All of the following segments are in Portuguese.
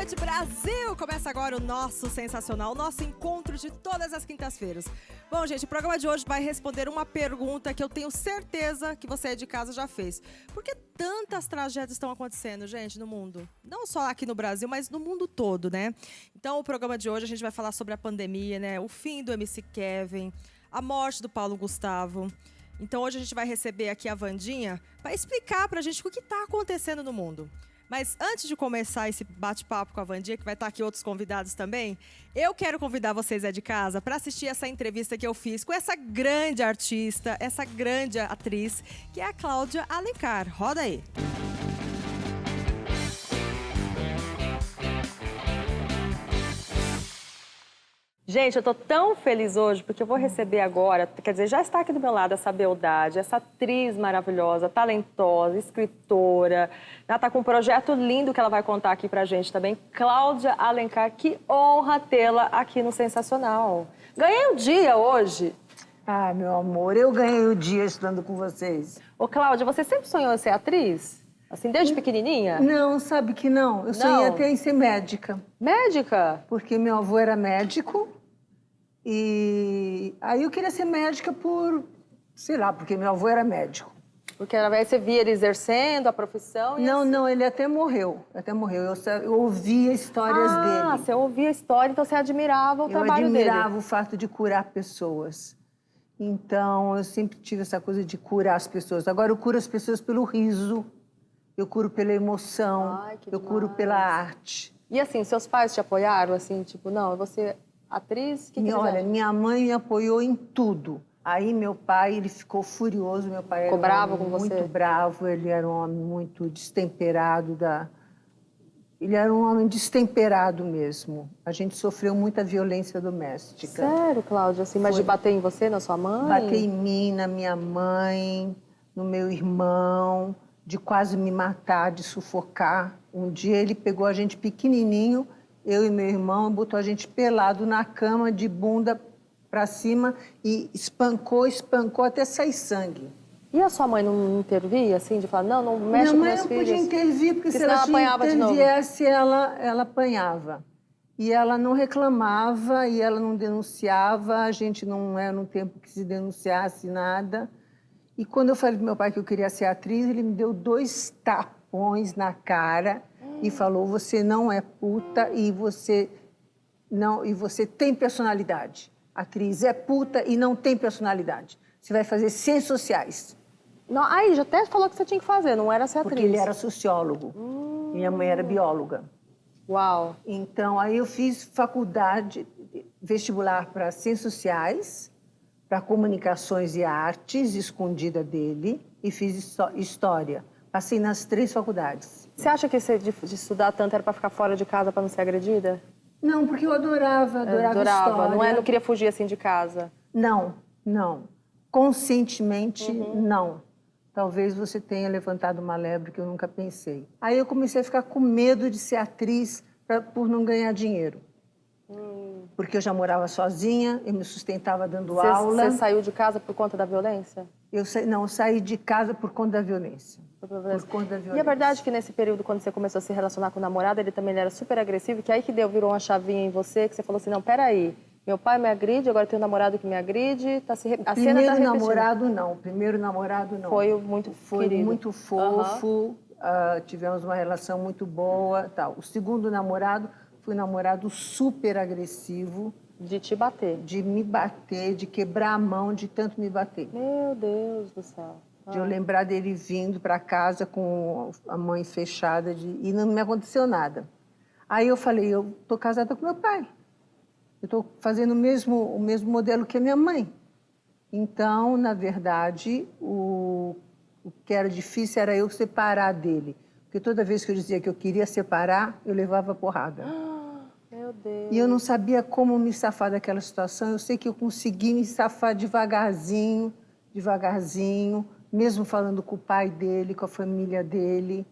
tarde, Brasil! Começa agora o nosso sensacional, o nosso encontro de todas as quintas-feiras. Bom, gente, o programa de hoje vai responder uma pergunta que eu tenho certeza que você de casa já fez. Por que tantas tragédias estão acontecendo, gente, no mundo? Não só aqui no Brasil, mas no mundo todo, né? Então, o programa de hoje a gente vai falar sobre a pandemia, né? O fim do MC Kevin, a morte do Paulo Gustavo. Então, hoje a gente vai receber aqui a Wandinha para explicar pra gente o que está acontecendo no mundo. Mas antes de começar esse bate-papo com a Wandinha, que vai estar aqui outros convidados também, eu quero convidar vocês de casa para assistir essa entrevista que eu fiz com essa grande artista, essa grande atriz, que é a Cláudia Alencar. Roda aí. Gente, eu tô tão feliz hoje porque eu vou receber agora, quer dizer, já está aqui do meu lado essa beldade, essa atriz maravilhosa, talentosa, escritora. Ela tá com um projeto lindo que ela vai contar aqui pra gente também. Cláudia Alencar, que honra tê-la aqui no Sensacional. Ganhei um dia hoje. Ah, meu amor, eu ganhei o dia estudando com vocês. Ô, Cláudia, você sempre sonhou em ser atriz? Assim, desde pequenininha? Não, sabe que não. Eu sonhei até em ser médica. Médica? Porque meu avô era médico. E aí eu queria ser médica sei lá, porque meu avô era médico. Porque na verdade você via ele exercendo a profissão e Não, assim... não, ele até morreu. Eu ouvia histórias dele. Ah, você ouvia a história, então você admirava o trabalho dele. Eu admirava o fato de curar pessoas. Então, eu sempre tive essa coisa de curar as pessoas. Agora eu curo as pessoas pelo riso, eu curo pela emoção, eu curo pela arte. E assim, seus pais te apoiaram, assim, tipo, não, você... Atriz? Olha, minha mãe me apoiou em tudo. Aí meu pai, ele ficou furioso. Meu pai era bravo com você? Muito bravo, ele era um homem muito destemperado. Ele era um homem destemperado mesmo. A gente sofreu muita violência doméstica. Sério, Cláudia? Assim, mas de bater em você, na sua mãe? Bater em mim, na minha mãe, no meu irmão, de quase me matar, de sufocar. Um dia ele pegou a gente pequenininho, eu e meu irmão, botou a gente pelado na cama, de bunda pra cima, e espancou até sair sangue. E a sua mãe não intervia, assim, de falar, não mexe com meus filhos? Minha mãe não podia intervir, porque se ela interviesse, ela apanhava. E ela não reclamava, e ela não denunciava, a gente não era num tempo que se denunciasse nada. E quando eu falei pro meu pai que eu queria ser atriz, ele me deu 2 tapões na cara, e falou, você não é puta e você tem personalidade. A atriz é puta e não tem personalidade. Você vai fazer ciências sociais. Não, aí, já até falou que você tinha que fazer, não era ser atriz. Porque ele era sociólogo. Minha mãe era bióloga. Uau. Então, aí eu fiz faculdade, vestibular para ciências sociais, para comunicações e artes, escondida dele, e fiz história. Passei nas 3 faculdades. Você acha que de estudar tanto era para ficar fora de casa, para não ser agredida? Não, porque eu adorava história. Não queria fugir assim de casa? Não. Conscientemente, não. Talvez você tenha levantado uma lebre que eu nunca pensei. Aí eu comecei a ficar com medo de ser atriz por não ganhar dinheiro. Porque eu já morava sozinha, eu me sustentava dando aula. Você saiu de casa por conta da violência? Eu saí de casa por conta da violência. Por conta da violência. E é verdade que nesse período, quando você começou a se relacionar com o namorado, ele também era super agressivo, que aí que virou uma chavinha em você, que você falou assim, não, peraí, meu pai me agride, agora tem um namorado que me agride, a cena tá repetindo. Primeiro namorado não. Foi muito querido. Muito fofo, tivemos uma relação muito boa, tal. O segundo namorado foi um namorado super agressivo. De te bater? De me bater, de quebrar a mão, de tanto me bater. Meu Deus do céu. De eu lembrar dele vindo para casa com a mãe fechada e não me aconteceu nada. Aí eu falei, eu tô casada com meu pai. Eu tô fazendo o mesmo modelo que a minha mãe. Então, na verdade, o que era difícil era eu separar dele. Porque toda vez que eu dizia que eu queria separar, eu levava porrada. Meu Deus. E eu não sabia como me safar daquela situação. Eu sei que eu consegui me safar devagarzinho, mesmo falando com o pai dele, com a família dele.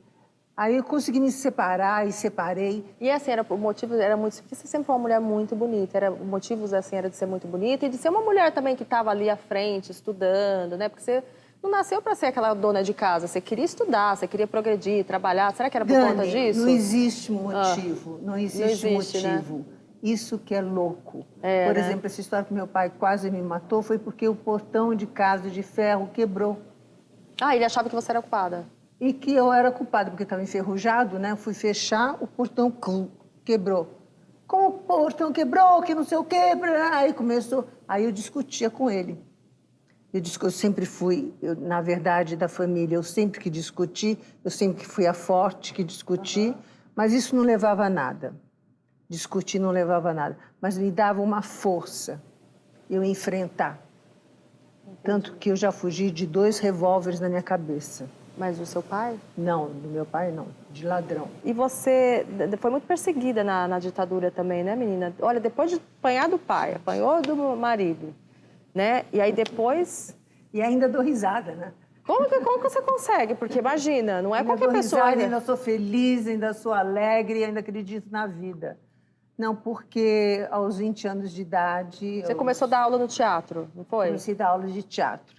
Aí eu consegui me separar e separei. E assim, o motivo era muito... Porque você sempre foi uma mulher muito bonita. O motivo assim, era de ser muito bonita e de ser uma mulher também que estava ali à frente, estudando, né? Porque você não nasceu para ser aquela dona de casa. Você queria estudar, você queria progredir, trabalhar. Será que era por conta disso? Não existe motivo. Não existe motivo. Né? Isso que é louco. Por exemplo, essa história que meu pai quase me matou foi porque o portão de casa de ferro quebrou. Ah, ele achava que você era culpada. E que eu era culpada, porque estava enferrujado, né? Eu fui fechar, o portão quebrou. Como o portão quebrou, que não sei o quê. Aí começou... Aí eu discutia com ele. Eu sempre fui, na verdade, da família, eu sempre que discuti, eu sempre que fui a forte que discuti, mas isso não levava a nada. Discutir não levava a nada, mas me dava uma força eu enfrentar. Entendi. Tanto que eu já fugi de 2 revólveres na minha cabeça. Mas do seu pai? Não, do meu pai não, de ladrão. E você foi muito perseguida na ditadura também, né, menina? Olha, depois de apanhar do pai, apanhou do marido, né? E aí depois... E ainda dou risada, né? Como que você consegue? Porque imagina, não é qualquer pessoa... Risada, ainda sou feliz, ainda sou alegre, ainda acredito na vida. Não, porque aos 20 anos de idade... Você começou a dar aula no teatro, não foi? Comecei a dar aula de teatro.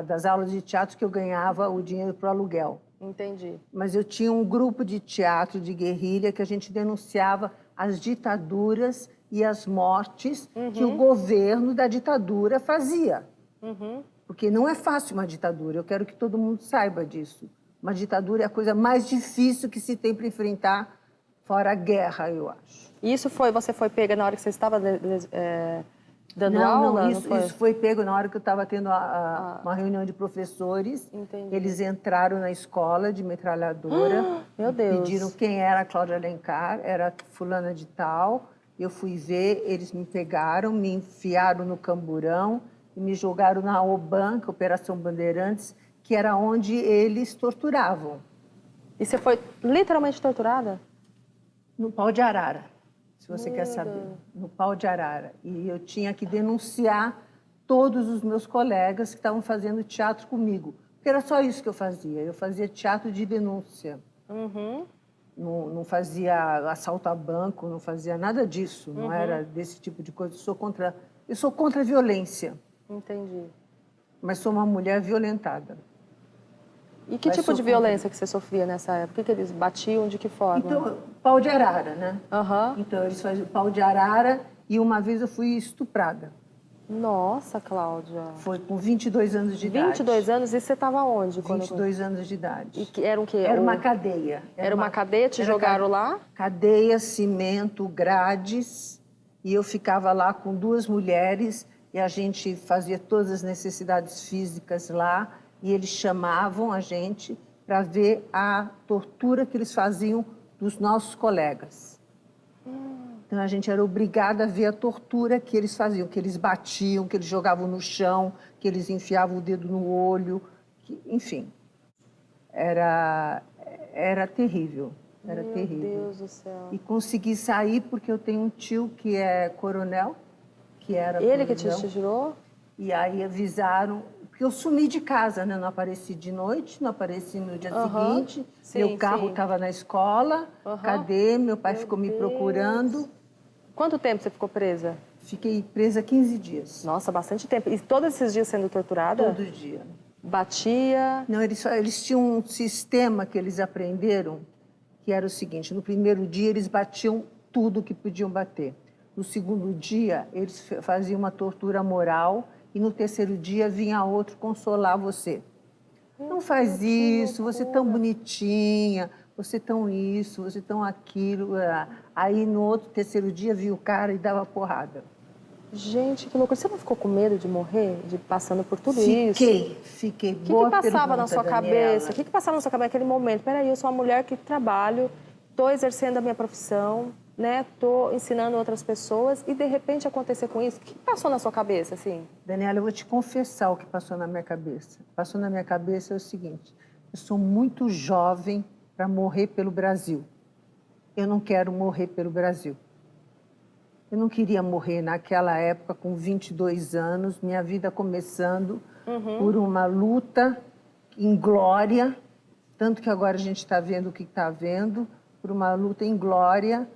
Das aulas de teatro que eu ganhava o dinheiro para o aluguel. Entendi. Mas eu tinha um grupo de teatro de guerrilha que a gente denunciava as ditaduras e as mortes que o governo da ditadura fazia. Porque não é fácil uma ditadura, eu quero que todo mundo saiba disso. Uma ditadura é a coisa mais difícil que se tem para enfrentar, fora a guerra, eu acho. E isso você foi pega na hora que você estava dando aula? Não, isso foi pego na hora que eu estava tendo uma reunião de professores. Entendi. Eles entraram na escola de metralhadora. Meu Deus. Pediram quem era a Cláudia Alencar, era fulana de tal. Eu fui ver, eles me pegaram, me enfiaram no camburão e me jogaram na OBAN, que é Operação Bandeirantes, que era onde eles torturavam. E você foi literalmente torturada? No pau de arara, se você quer saber. No pau de arara. E eu tinha que denunciar todos os meus colegas que estavam fazendo teatro comigo. Porque era só isso que eu fazia. Eu fazia teatro de denúncia. Não fazia assalto a banco, não fazia nada disso. Não era desse tipo de coisa. Eu sou contra a violência. Entendi. Mas sou uma mulher violentada. E que tipo de violência que você sofria nessa época? O que eles batiam? De que forma? Então, pau de arara, né? Então, eles faziam pau de arara e uma vez eu fui estuprada. Nossa, Cláudia. Foi com 22 anos de idade. 22 anos? E você estava onde? 22 anos de idade. E era o quê? Era uma cadeia. Era uma cadeia? Te jogaram lá? Cadeia, cimento, grades. E eu ficava lá com 2 mulheres e a gente fazia todas as necessidades físicas lá. E eles chamavam a gente para ver a tortura que eles faziam dos nossos colegas. Então, a gente era obrigada a ver a tortura que eles faziam, que eles batiam, que eles jogavam no chão, que eles enfiavam o dedo no olho, enfim. Era terrível, era terrível. Meu Deus do céu. E consegui sair porque eu tenho um tio que é coronel, que era Ele coronel, que te tirou? E aí avisaram... Porque eu sumi de casa, né? Não apareci de noite, não apareci no dia seguinte. Sim, meu carro estava na escola. Cadê? Meu pai ficou me procurando. Quanto tempo você ficou presa? Fiquei presa 15 dias. Nossa, bastante tempo. E todos esses dias sendo torturada? Todo dia. Batia? Não, eles tinham um sistema que eles aprenderam, que era o seguinte: no primeiro dia eles batiam tudo que podiam bater. No segundo dia, eles faziam uma tortura moral. E no terceiro dia vinha outro consolar você. Não faz isso, você é tão bonitinha, você é tão isso, você é tão aquilo. Aí no terceiro dia vinha o cara e dava porrada. Gente, que loucura. Você não ficou com medo de morrer, de passando por tudo isso? Fiquei. O que passava na sua cabeça? O que passava na sua cabeça naquele momento? Peraí, eu sou uma mulher que trabalho, estou exercendo a minha profissão, né? Tô ensinando outras pessoas e de repente acontecer com isso. O que passou na sua cabeça, assim? Daniela, eu vou te confessar o que passou na minha cabeça. Passou na minha cabeça é o seguinte: eu sou muito jovem para morrer pelo Brasil. Eu não quero morrer pelo Brasil. Eu não queria morrer naquela época com 22 anos, minha vida começando por uma luta em glória, tanto que agora a gente está vendo o que está vendo, por uma luta em glória.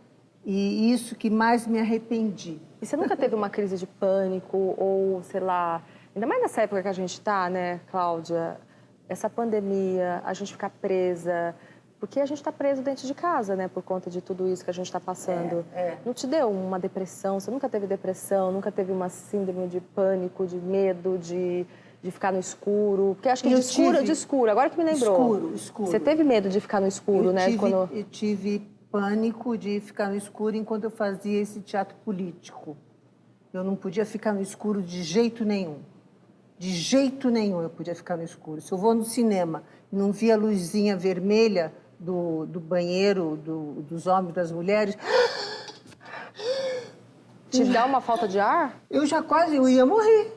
E isso que mais me arrependi. E você nunca teve uma crise de pânico ou, sei lá, Ainda mais nessa época que a gente está, né, Cláudia? Essa pandemia, a gente ficar presa... Porque a gente está preso dentro de casa, né? Por conta de tudo isso que a gente está passando. Não te deu uma depressão? Você nunca teve depressão? Nunca teve uma síndrome de pânico, de medo, de ficar no escuro? Porque acho que de escuro. Agora que me lembrou. Escuro. Você teve medo de ficar no escuro, né? Eu tive pânico de ficar no escuro enquanto eu fazia esse teatro político. Eu não podia ficar no escuro de jeito nenhum. De jeito nenhum eu podia ficar no escuro. Se eu vou no cinema e não vi a luzinha vermelha do banheiro, dos homens e das mulheres... Te dá uma falta de ar? Eu ia morrer.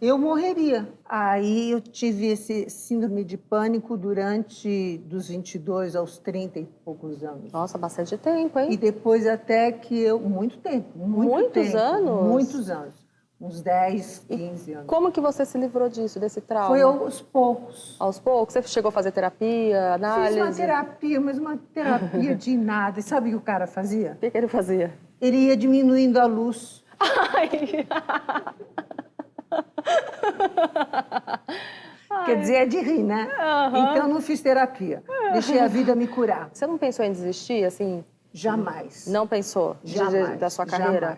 Eu morreria. Aí eu tive esse síndrome de pânico durante dos 22 aos 30 e poucos anos. Nossa, bastante tempo, hein? E depois até que eu... Muito tempo. Muitos anos? Muitos anos. Uns 10, 15 anos. Como que você se livrou disso, desse trauma? Foi aos poucos. Aos poucos? Você chegou a fazer terapia, análise? Fiz uma terapia, mas uma terapia de nada. E sabe o que o cara fazia? O que ele fazia? Ele ia diminuindo a luz. Ai. Quer dizer, é de rir, né? Então, eu não fiz terapia. Deixei a vida me curar. Você não pensou em desistir, assim? Jamais. Não pensou da sua carreira?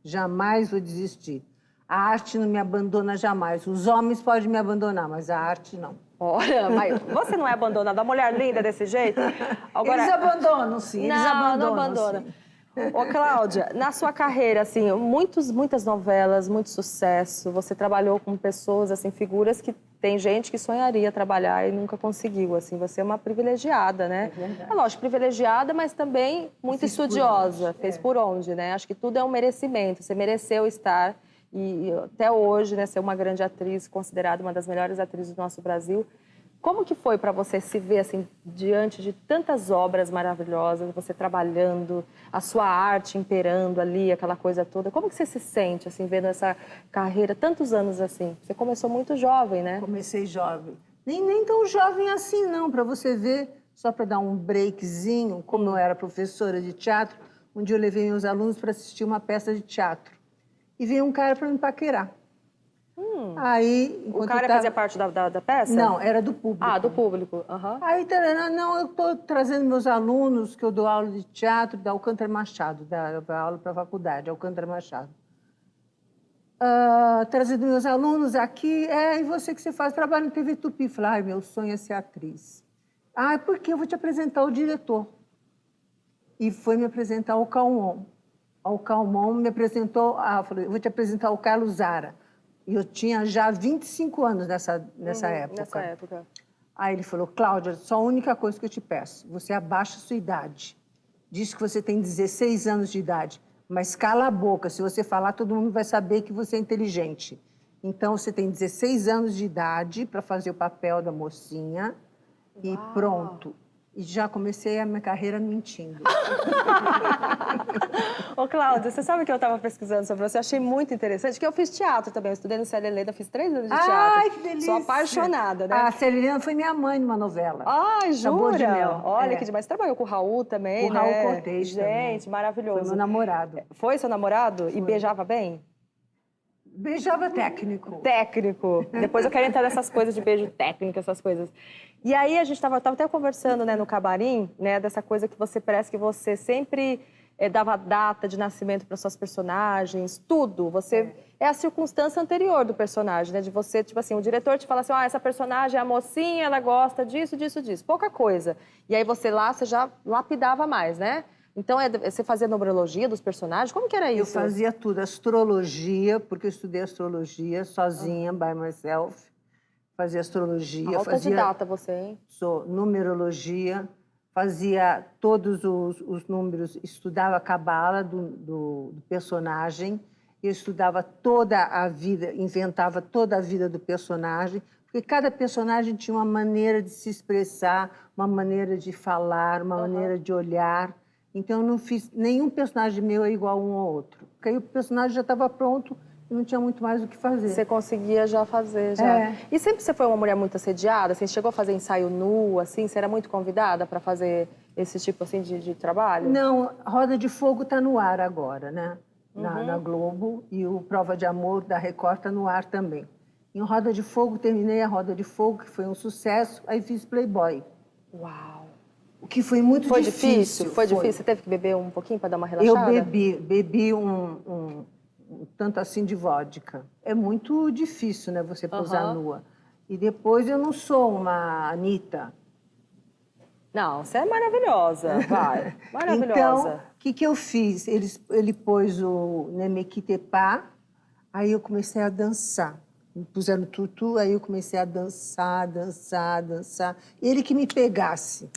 Jamais vou desistir. A arte não me abandona jamais. Os homens podem me abandonar, mas a arte não. Olha, mas você não é abandonada. A mulher linda desse jeito? Agora... Eles abandonam, sim. Não abandona. Ô, Cláudia, na sua carreira, assim, muitas novelas, muito sucesso. Você trabalhou com pessoas, assim, figuras que tem gente que sonharia trabalhar e nunca conseguiu, assim. Você é uma privilegiada, né? É verdade. Lógico, privilegiada, mas também muito estudiosa. Fez por onde, né? Acho que tudo é um merecimento. Você mereceu estar e até hoje, né, ser uma grande atriz, considerada uma das melhores atrizes do nosso Brasil. Como que foi para você se ver assim diante de tantas obras maravilhosas, você trabalhando, a sua arte imperando ali, aquela coisa toda? Como que você se sente assim vendo essa carreira tantos anos assim? Você começou muito jovem, né? Comecei jovem. Nem tão jovem assim não, para você ver, só para dar um breakzinho, como eu era professora de teatro, um dia eu levei meus alunos para assistir uma peça de teatro. E veio um cara para me paquerar. Aí, o cara fazia parte da peça? Não, era do público. Ah, do público. Aí, não, eu estou trazendo meus alunos, que eu dou aula de teatro da Alcântara Machado, dava aula para a faculdade, Alcântara Machado. Trazendo meus alunos aqui, e você que você faz trabalho no TV Tupi? Falei, ai, meu sonho é ser atriz. Porque eu vou te apresentar o diretor. E foi me apresentar o Calmon. O Calmon me apresentou, falou, eu vou te apresentar o Carlos Zara. E eu tinha já 25 anos nessa época. Nessa época. Aí ele falou, Cláudia, só a única coisa que eu te peço, você abaixa a sua idade. Diz que você tem 16 anos de idade, mas cala a boca. Se você falar, todo mundo vai saber que você é inteligente. Então, você tem 16 anos de idade para fazer o papel da mocinha. E pronto. E já comecei a minha carreira mentindo. Ô, Cláudia, você sabe que eu estava pesquisando sobre você? Achei muito interessante, que eu fiz teatro também. Eu estudei no Célia Helena, fiz 3 anos de teatro. Ai, que delícia! Sou apaixonada, né? A Célia Helena foi minha mãe numa novela. Ai, jura? Sabor de Mel. Olha que demais. Você trabalhou com o Raul também, o né? Raul Cortez Gente, também. maravilhoso. Foi meu namorado. Foi seu namorado? Foi. E beijava bem? Beijava técnico. Técnico. Depois eu quero entrar nessas coisas de beijo técnico, essas coisas. E aí a gente estava até conversando, né, no camarim, né, dessa coisa que você parece que você sempre dava data de nascimento para suas personagens, tudo. Você é a circunstância anterior do personagem, né, de você, tipo assim, o diretor te fala assim, essa personagem é a mocinha, ela gosta disso, disso, disso. Pouca coisa. E aí você já lapidava mais, né? Então, você fazia numerologia dos personagens? Como que era isso? Eu fazia tudo. Astrologia, porque eu estudei astrologia sozinha, by myself. Fazia astrologia. Autodidata você, hein? Sou numerologia. Fazia todos os números, estudava a cabala do personagem. Eu estudava toda a vida, inventava toda a vida do personagem. Porque cada personagem tinha uma maneira de se expressar, uma maneira de falar, uma maneira de olhar. Então, eu não fiz... Nenhum personagem meu é igual um ao outro. Porque aí o personagem já estava pronto e não tinha muito mais o que fazer. Você conseguia já fazer, já. E sempre você foi uma mulher muito assediada? Assim, chegou a fazer ensaio nu, assim? Você era muito convidada para fazer esse tipo, assim, de trabalho? Não, Roda de Fogo está no ar agora, né? na Globo, e o Prova de Amor da Record tá no ar também. Em Roda de Fogo, terminei a Roda de Fogo, que foi um sucesso, aí fiz Playboy. Uau! O que foi muito Foi difícil. Foi difícil? Você teve que beber um pouquinho para dar uma relaxada? Eu bebi um tanto assim de vodka. É muito difícil, né, você posar nua. E depois eu não sou uma Anitta. Não, você é maravilhosa, vai. Maravilhosa. Então, o que eu fiz? Ele pôs o Nemequitepá, aí eu comecei a dançar. Me puseram tutu, aí eu comecei a dançar. Ele que me pegasse.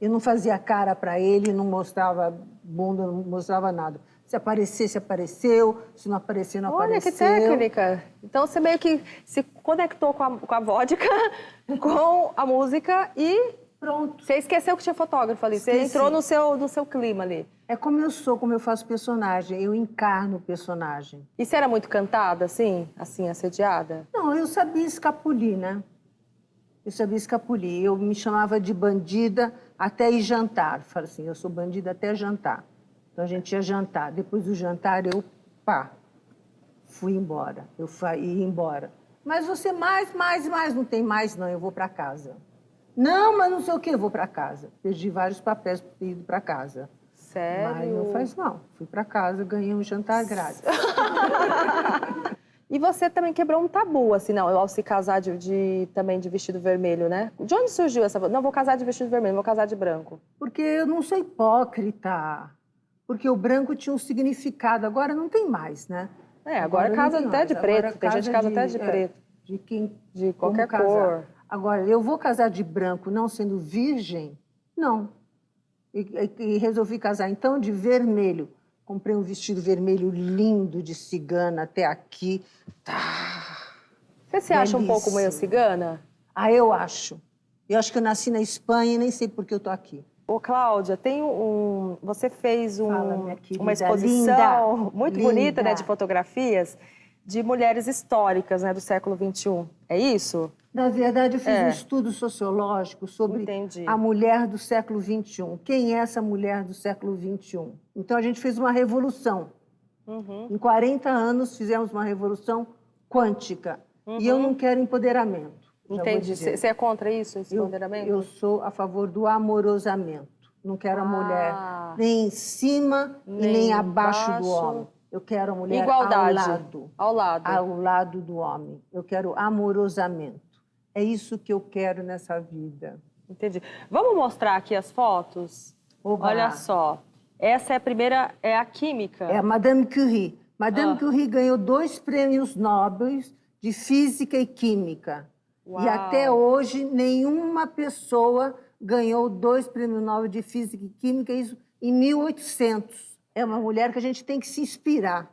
Eu não fazia cara para ele, não mostrava bunda, não mostrava nada. Se aparecer, se apareceu. Se não aparecer, não apareceu. Olha, que técnica. Então, você meio que se conectou com a vodka, com a música e... Pronto. Você esqueceu que tinha fotógrafo ali. Esqueci. Você entrou no seu clima ali. É como eu sou, como eu faço personagem. Eu encarno o personagem. E você era muito cantada, assim, assediada? Não, eu sabia escapulir, né? Eu sabia escapulir. Eu me chamava de bandida até ir jantar. Falei assim, eu sou bandida até jantar. Então a gente ia jantar. Depois do jantar, eu, fui embora. Eu ia embora. Mas você mais, não tem mais não, eu vou para casa. Não, mas não sei o quê, eu vou para casa. Perdi vários papéis por ter ido para casa. Sério? Mas não faz mal. Fui para casa, ganhei um jantar grátis. E você também quebrou um tabu, assim, não, ao se casar também de vestido vermelho, né? De onde surgiu essa... Não, vou casar de vestido vermelho, vou casar de branco. Porque eu não sou hipócrita. Porque o branco tinha um significado, agora não tem mais, né? Agora casa até de preto, tem gente que casa até de preto. De qualquer cor. Agora, eu vou casar de branco não sendo virgem? Não. E resolvi casar, então, de vermelho. Comprei um vestido vermelho lindo de cigana até aqui. Você se acha um pouco meio cigana? Eu acho. Eu acho que eu nasci na Espanha e nem sei por que eu tô aqui. Ô, Cláudia, você fez uma exposição muito linda. Bonita, né, de fotografias de mulheres históricas, né, do século XXI. É isso? Na verdade, eu fiz um estudo sociológico sobre a mulher do século XXI. Quem é essa mulher do século XXI? Então, a gente fez uma revolução. Em 40 anos, fizemos uma revolução quântica. E eu não quero empoderamento. Entendi. Você é contra isso, esse empoderamento? Eu sou a favor do amorosamento. Não quero a mulher nem em cima e nem abaixo do homem. Eu quero a mulher ao lado do homem. Eu quero amorosamento. É isso que eu quero nessa vida. Entendi. Vamos mostrar aqui as fotos? Oba. Olha só. Essa é a primeira, é a química. É a Madame Curie. Madame Curie ganhou 2 prêmios Nobel de Física e Química. Uau. E até hoje, nenhuma pessoa ganhou 2 prêmios Nobel de Física e Química, isso em 1800. É uma mulher que a gente tem que se inspirar.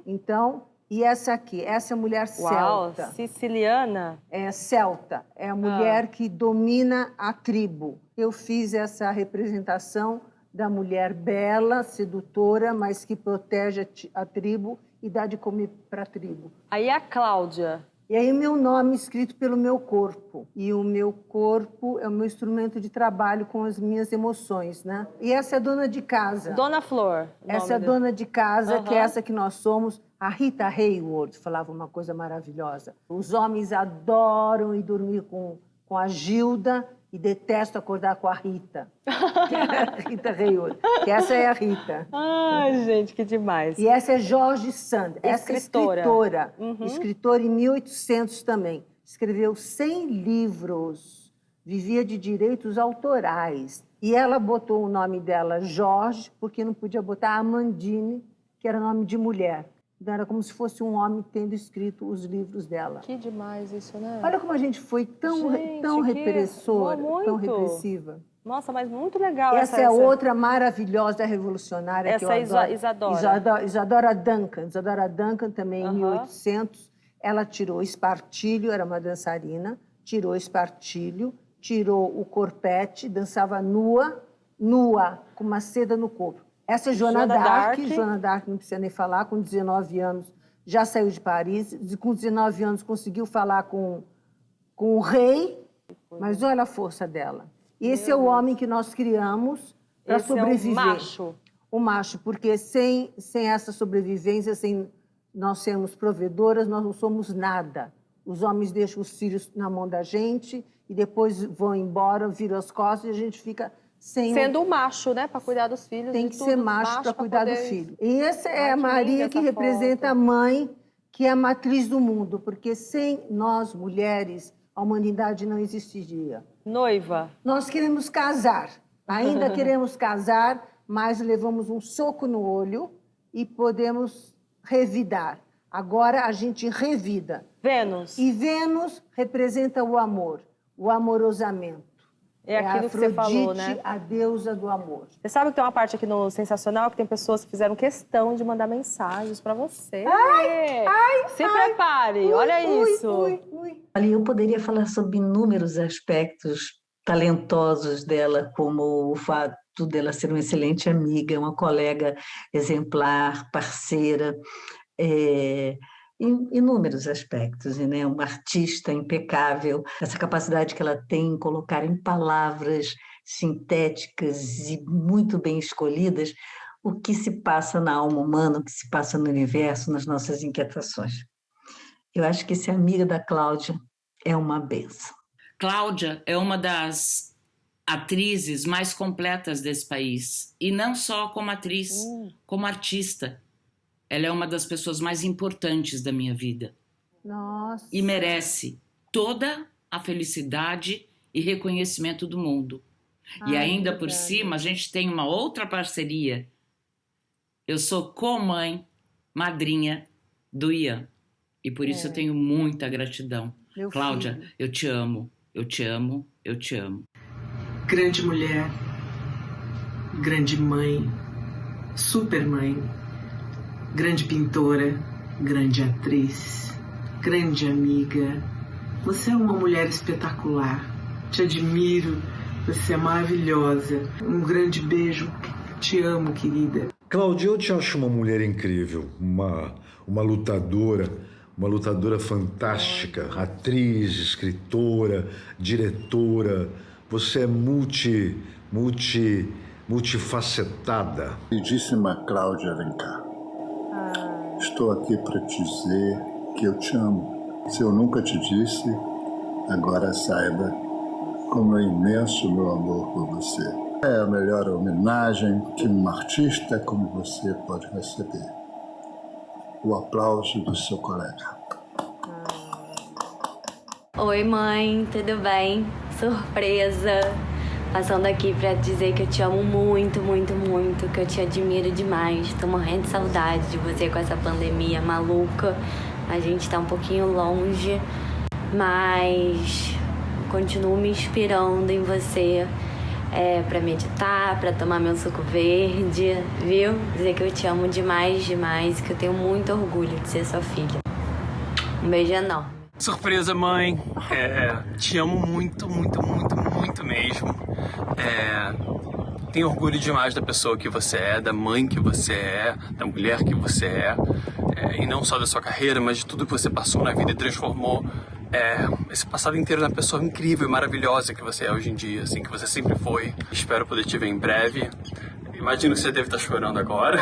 Então, e essa aqui, essa mulher celta. Siciliana? É celta, é a mulher que domina a tribo. Eu fiz essa representação da mulher bela, sedutora, mas que protege a tribo e dá de comer para a tribo. Aí a Cláudia. E aí o meu nome escrito pelo meu corpo. E o meu corpo é o meu instrumento de trabalho com as minhas emoções, né? E essa é a dona de casa. Dona Flor. Essa é a dona de casa, que é essa que nós somos. A Rita Hayworth falava uma coisa maravilhosa. Os homens adoram ir dormir com a Gilda e detestam acordar com a Rita. Que é a Rita Hayworth. Que essa é a Rita. Ai, gente, que demais. E essa é George Sand. Essa escritora. Escritora em 1800 também. Escreveu 100 livros. Vivia de direitos autorais. E ela botou o nome dela Jorge, porque não podia botar Amandine, que era nome de mulher. Então, era como se fosse um homem tendo escrito os livros dela. Que demais isso, né? Olha como a gente foi tão repressora, tão repressiva. Nossa, mas muito legal essa é outra maravilhosa revolucionária que eu adoro. Isadora. Isadora Duncan. Isadora Duncan também, em 1800, ela tirou espartilho, era uma dançarina, tirou espartilho, tirou o corpete, dançava nua, com uma seda no corpo. Essa é Joana d'Arc. Joana d'Arc, não precisa nem falar, com 19 anos já saiu de Paris, com 19 anos conseguiu falar com o rei, mas olha a força dela. Esse é o homem que nós criamos para sobreviver. É o macho. O macho, porque sem essa sobrevivência, sem nós sermos provedoras, nós não somos nada. Os homens deixam os filhos na mão da gente e depois vão embora, viram as costas e a gente fica sem... Sendo o macho, né? Para cuidar dos filhos. Tem que ser macho para cuidar do filho. E essa é a Maria que representa a mãe, que é a matriz do mundo, porque sem nós, mulheres, a humanidade não existiria. Noiva. Nós queremos casar, ainda queremos casar, mas levamos um soco no olho e podemos revidar. Agora a gente revida. Vênus. E Vênus representa o amor, o amorosamento. É aquilo que você falou, né? A deusa do amor. Você sabe que tem uma parte aqui no Sensacional que tem pessoas que fizeram questão de mandar mensagens para você. Se prepare, olha isso. Ali eu poderia falar sobre inúmeros aspectos talentosos dela, como o fato dela ser uma excelente amiga, uma colega exemplar, parceira, inúmeros aspectos, né? Uma artista impecável, essa capacidade que ela tem em colocar em palavras sintéticas e muito bem escolhidas o que se passa na alma humana, o que se passa no universo, nas nossas inquietações. Eu acho que ser amiga da Cláudia é uma benção. Cláudia é uma das atrizes mais completas desse país. E não só como atriz, como artista. Ela é uma das pessoas mais importantes da minha vida. Nossa. E merece toda a felicidade e reconhecimento do mundo. E ainda por cima, a gente tem uma outra parceria. Eu sou co-mãe, madrinha do Ian. E por isso eu tenho muita gratidão. Meu Cláudia, filho. eu te amo, eu te amo, eu te amo. Grande mulher, grande mãe, super mãe, grande pintora, grande atriz, grande amiga. Você é uma mulher espetacular. Te admiro, você é maravilhosa. Um grande beijo. Te amo, querida. Cláudia, eu te acho uma mulher incrível, uma lutadora fantástica, atriz, escritora, diretora. Você é multifacetada. Queridíssima Cláudia Alencar, estou aqui para te dizer que eu te amo. Se eu nunca te disse, agora saiba como é imenso o meu amor por você. É a melhor homenagem que uma artista como você pode receber. O aplauso do seu colega. Oi, mãe, tudo bem? Surpresa! Passando aqui pra dizer que eu te amo muito, muito, muito, que eu te admiro demais. Tô morrendo de saudade de você com essa pandemia maluca. A gente tá um pouquinho longe, mas continuo me inspirando em você pra meditar, pra tomar meu suco verde, viu? Dizer que eu te amo demais, demais, que eu tenho muito orgulho de ser sua filha. Um beijo enorme. Surpresa, mãe. Te amo muito, muito, muito, muito mesmo. Tenho orgulho demais da pessoa que você é, da mãe que você é, da mulher que você é. E não só da sua carreira, mas de tudo que você passou na vida e transformou esse passado inteiro na pessoa incrível e maravilhosa que você é hoje em dia, assim, que você sempre foi. Espero poder te ver em breve. Imagino que você deve estar chorando agora.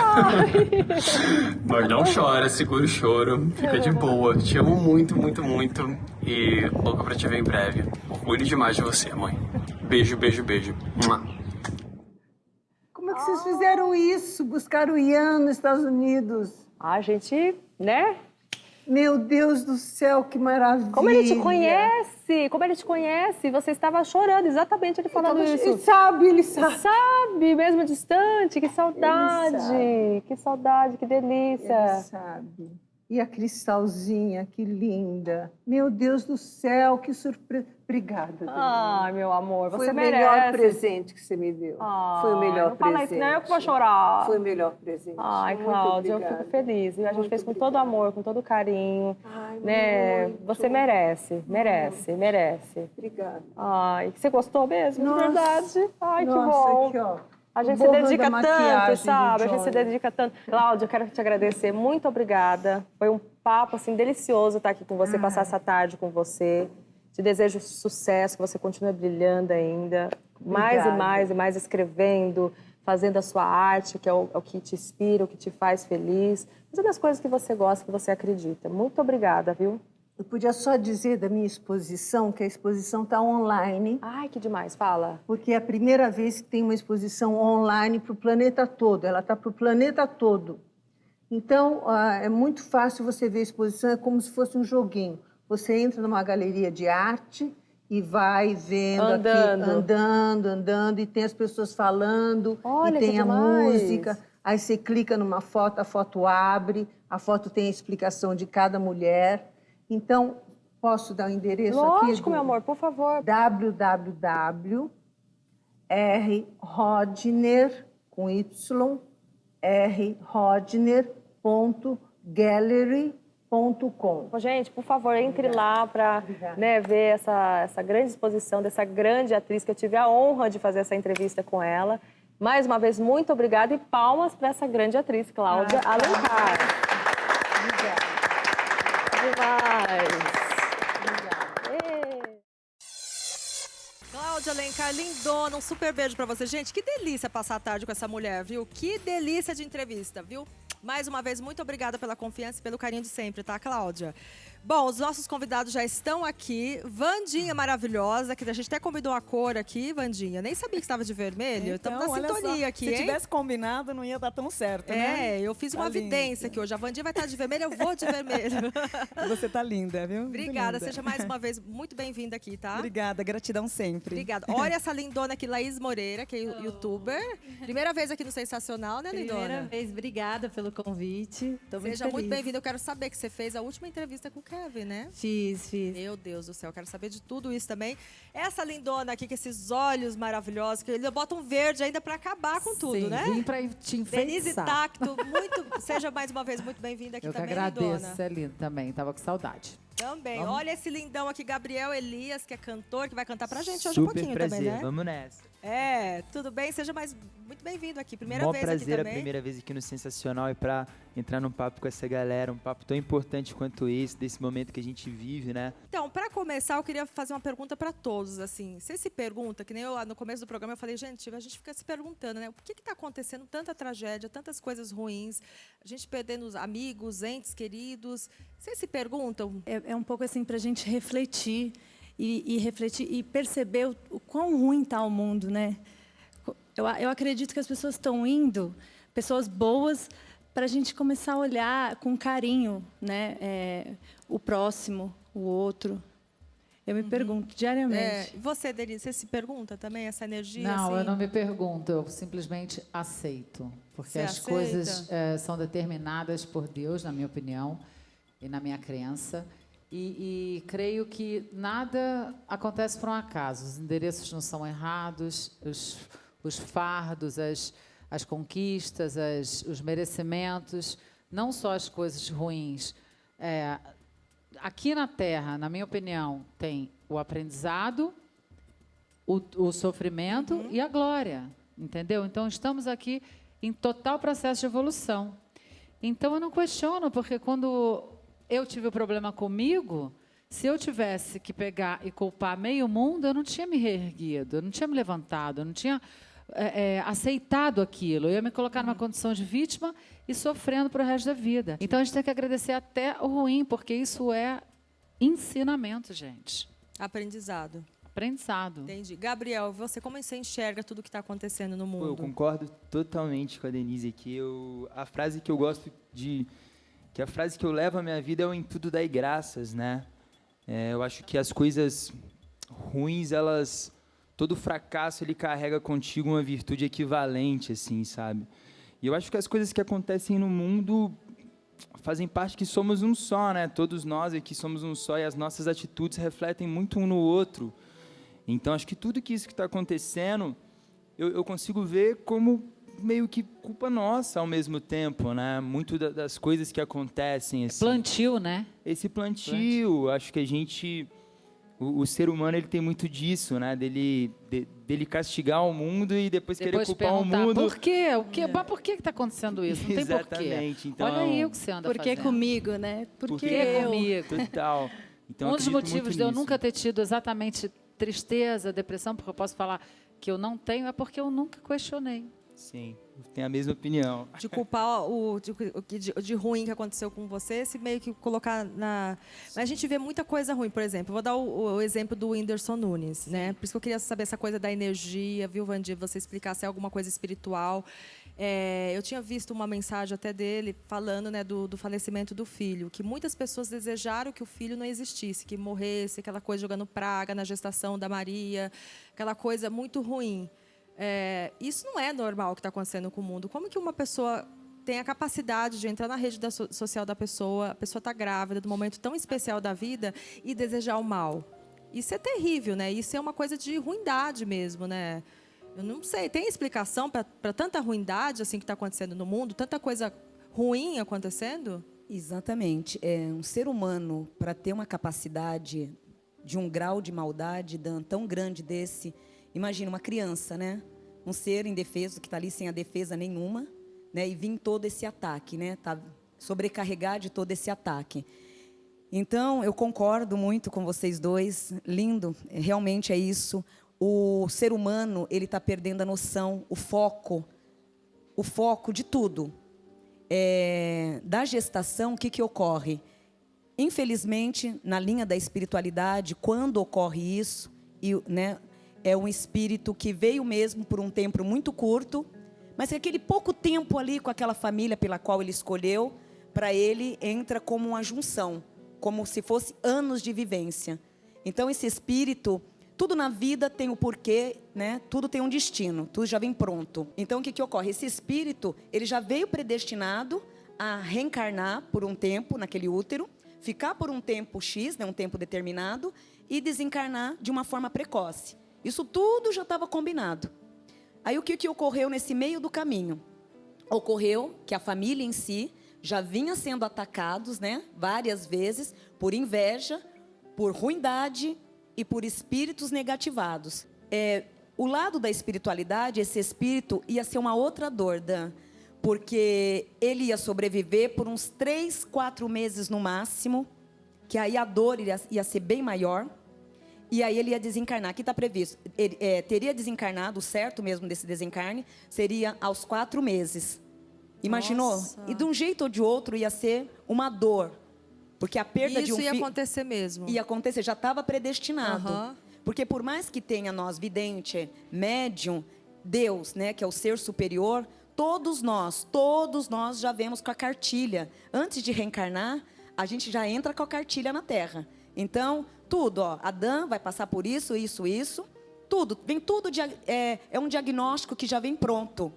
Mas não chora, segura o choro, fica de boa. Te amo muito, muito, muito. E louca pra te ver em breve. Orgulho demais de você, mãe. Beijo, beijo, beijo. Como é que vocês fizeram isso? Buscaram o Ian nos Estados Unidos? A gente, né? Meu Deus do céu, que maravilha! Como ele te conhece! Como ele te conhece! Você estava chorando, exatamente ele falando isso. Ele sabe. Sabe, mesmo distante. Que saudade! Que saudade, que delícia! Ele sabe. E a Cristalzinha, que linda! Meu Deus do céu, que surpresa! Obrigada. Ai, meu amor, você merece. merece. Foi o melhor presente que você me deu. Foi o melhor não presente. Fala isso, não, eu que vou chorar. Foi o melhor presente. Ai, Cláudia, eu fico feliz. E a gente fez com todo amor, com todo carinho. Ai, né? muito. Você merece. Obrigada. Ai, você gostou mesmo, Nossa. de verdade? Ai, Nossa, que bom. aqui, ó. A gente O se borro dedica da tanto, maquiagem sabe? do A gente se Johnny. dedica tanto. Cláudia, eu quero te agradecer. Muito obrigada. Foi um papo, assim, delicioso estar aqui com você, passar essa tarde com você. Te desejo sucesso, que você continue brilhando ainda. Mais e mais escrevendo, fazendo a sua arte, que é o que te inspira, o que te faz feliz, fazendo as coisas que você gosta, que você acredita. Muito obrigada, viu? Eu podia só dizer da minha exposição, que a exposição está online. Ai, que demais, fala. Porque é a primeira vez que tem uma exposição online para o planeta todo. Ela está para o planeta todo. Então, é muito fácil você ver a exposição, é como se fosse um joguinho. Você entra numa galeria de arte e vai vendo andando, e tem as pessoas falando, olha, e tem a demais. música. Aí você clica numa foto, a foto abre, a foto tem a explicação de cada mulher. Então, posso dar o endereço aqui? Lógico, meu amor, por favor. www.rhodner, com Y, rhodner.gallery.com. Gente, por favor, entre lá para ver essa grande exposição dessa grande atriz que eu tive a honra de fazer essa entrevista com ela. Mais uma vez, muito obrigada e palmas para essa grande atriz, Cláudia Alencar. Obrigada. Demais. Cláudia Alencar, lindona, um super beijo pra você. Gente, que delícia passar a tarde com essa mulher, viu? Que delícia de entrevista, viu? Mais uma vez, muito obrigada pela confiança e pelo carinho de sempre, tá, Cláudia? Bom, os nossos convidados já estão aqui. Vandinha maravilhosa, que a gente até combinou a cor aqui, Vandinha. Nem sabia que estava de vermelho. Estamos na sintonia aqui, hein? Se tivesse combinado, não ia dar tão certo, né? É, eu fiz uma evidência aqui hoje. A Vandinha vai estar de vermelho, eu vou de vermelho. Você tá linda, viu? Obrigada, linda. seja mais uma vez muito bem-vinda aqui, tá? Obrigada, gratidão sempre. Obrigada. Olha essa lindona aqui, Laís Moreira, que é youtuber. Primeira vez aqui no Sensacional, né, lindona? Primeira vez, obrigada pelo convite. Tô muito Seja feliz. muito bem-vinda. Eu quero saber que você fez a última entrevista com o Kevin, né? Fiz. Meu Deus do céu, eu quero saber de tudo isso também. Essa lindona aqui, com esses olhos maravilhosos, que ele bota um verde ainda pra acabar com tudo, Sim, né? vim pra te enfeitiçar. Denise Tacto, seja mais uma vez muito bem-vinda aqui também, lindona. Eu que agradeço, lindona. você é linda também, tava com saudade. Também. Vamos? Olha esse lindão aqui, Gabriel Elias, que é cantor, que vai cantar pra gente hoje Super um pouquinho prazer. também, né? Vamos nessa. É, tudo bem? Seja muito bem-vindo aqui. Primeira Mó vez prazer, aqui também. a primeira vez aqui no Sensacional e pra entrar num papo com essa galera, um papo tão importante quanto esse, desse momento que a gente vive, né? Então, pra começar, eu queria fazer uma pergunta pra todos, assim. Você se pergunta, que nem eu no começo do programa eu falei, gente, a gente fica se perguntando, né? Por que tá acontecendo tanta tragédia, tantas coisas ruins, a gente perdendo os amigos, entes queridos. Vocês se perguntam? É um pouco assim pra gente refletir e refletir e perceber o quão ruim tá o mundo, né? Eu acredito que as pessoas estão indo, pessoas boas, para a gente começar a olhar com carinho, né? O próximo, o outro. Eu me pergunto diariamente. Você, Denise, você se pergunta também essa energia? Não, assim? eu não me pergunto, eu simplesmente aceito. Porque Você as aceita? coisas são determinadas por Deus, na minha opinião, e na minha crença. E creio que nada acontece por um acaso. Os endereços não são errados, os fardos, as conquistas, os merecimentos, não só as coisas ruins. Aqui na Terra, na minha opinião, tem o aprendizado, o sofrimento e a glória, entendeu? Então, estamos aqui em total processo de evolução. Então, eu não questiono, porque quando eu tive o problema comigo, se eu tivesse que pegar e culpar meio mundo, eu não tinha me reerguido, eu não tinha me levantado, eu não tinha aceitado aquilo. Eu ia me colocar numa condição de vítima e sofrendo para o resto da vida. Então, a gente tem que agradecer até o ruim, porque isso é ensinamento, gente. Aprendizado. Aprendizado. Entendi. Gabriel, você como você enxerga tudo que está acontecendo no mundo? Pô, eu concordo totalmente com a Denise aqui. A frase que eu gosto que a frase que eu levo à minha vida é o em tudo dai graças, né? Eu acho que as coisas ruins, todo fracasso, ele carrega contigo uma virtude equivalente, assim, sabe? E eu acho que as coisas que acontecem no mundo fazem parte que somos um só, né? Todos nós aqui somos um só e as nossas atitudes refletem muito um no outro. Então, acho que tudo isso que está acontecendo, eu consigo ver como meio que culpa nossa ao mesmo tempo, né? Muito das coisas que acontecem. Assim. Plantio, né? Esse plantio, acho que a gente... O ser humano, ele tem muito disso, né? Dele castigar o mundo e depois querer culpar o mundo. Por quê? Mas por que está acontecendo isso? Não tem porquê. Exatamente. Então, olha aí o que você anda fazendo. Por que comigo, né? Por que comigo? Total. Então, um dos motivos de eu nunca ter tido exatamente tristeza, depressão, porque eu posso falar que eu não tenho, é porque eu nunca questionei. Sim, tenho a mesma opinião. De culpar de ruim que aconteceu com você, se meio que colocar na... Mas a gente vê muita coisa ruim, por exemplo. Eu vou dar o exemplo do Whindersson Nunes, né? Por isso que eu queria saber essa coisa da energia, viu, Vandir? Você explicar se é alguma coisa espiritual. Eu tinha visto uma mensagem até dele falando, né, do falecimento do filho, que muitas pessoas desejaram que o filho não existisse, que morresse, aquela coisa jogando praga na gestação da Maria, aquela coisa muito ruim. Isso não é normal o que está acontecendo com o mundo. Como que uma pessoa tem a capacidade de entrar na rede social da pessoa, a pessoa está grávida, de um momento tão especial da vida, e desejar o mal? Isso é terrível, né? Isso é uma coisa de ruindade mesmo, né? Eu não sei, tem explicação para tanta ruindade assim que está acontecendo no mundo, tanta coisa ruim acontecendo? Exatamente. Um ser humano, para ter uma capacidade de um grau de maldade tão grande desse... Imagina uma criança, né? Um ser indefeso que está ali sem a defesa nenhuma, né? E vir todo esse ataque, né? Tá sobrecarregar de todo esse ataque. Então, eu concordo muito com vocês dois. Lindo, realmente é isso. O ser humano, ele está perdendo a noção, o foco de tudo. Da gestação, o que ocorre? Infelizmente, na linha da espiritualidade, quando ocorre isso, né? É um espírito que veio mesmo por um tempo muito curto, mas que aquele pouco tempo ali com aquela família pela qual ele escolheu, para ele entra como uma junção, como se fosse anos de vivência. Então esse espírito, tudo na vida tem o porquê, né? Tudo tem um destino, tudo já vem pronto. Então o que ocorre? Esse espírito, ele já veio predestinado a reencarnar por um tempo naquele útero, ficar por um tempo X, né? Um tempo determinado, e desencarnar de uma forma precoce. Isso tudo já estava combinado. Aí o que ocorreu nesse meio do caminho? Ocorreu que a família em si já vinha sendo atacados, né, várias vezes, por inveja, por ruindade e por espíritos negativados. O lado da espiritualidade, esse espírito ia ser uma outra dor, Dan, porque ele ia sobreviver por uns 3, 4 meses no máximo, que aí a dor ia ser bem maior. E aí ele ia desencarnar. Aqui está previsto. Ele teria desencarnado, o certo mesmo desse desencarne, seria aos 4 meses. Imaginou? Nossa. E de um jeito ou de outro ia ser uma dor. Porque a perda de um filho... Isso ia acontecer mesmo? Ia acontecer, já estava predestinado. Uhum. Porque por mais que tenha nós, vidente, médium, Deus, né, que é o ser superior, todos nós já vemos com a cartilha. Antes de reencarnar, a gente já entra com a cartilha na Terra. Então, tudo, ó, Adão vai passar por isso, tudo, vem tudo, é um diagnóstico que já vem pronto.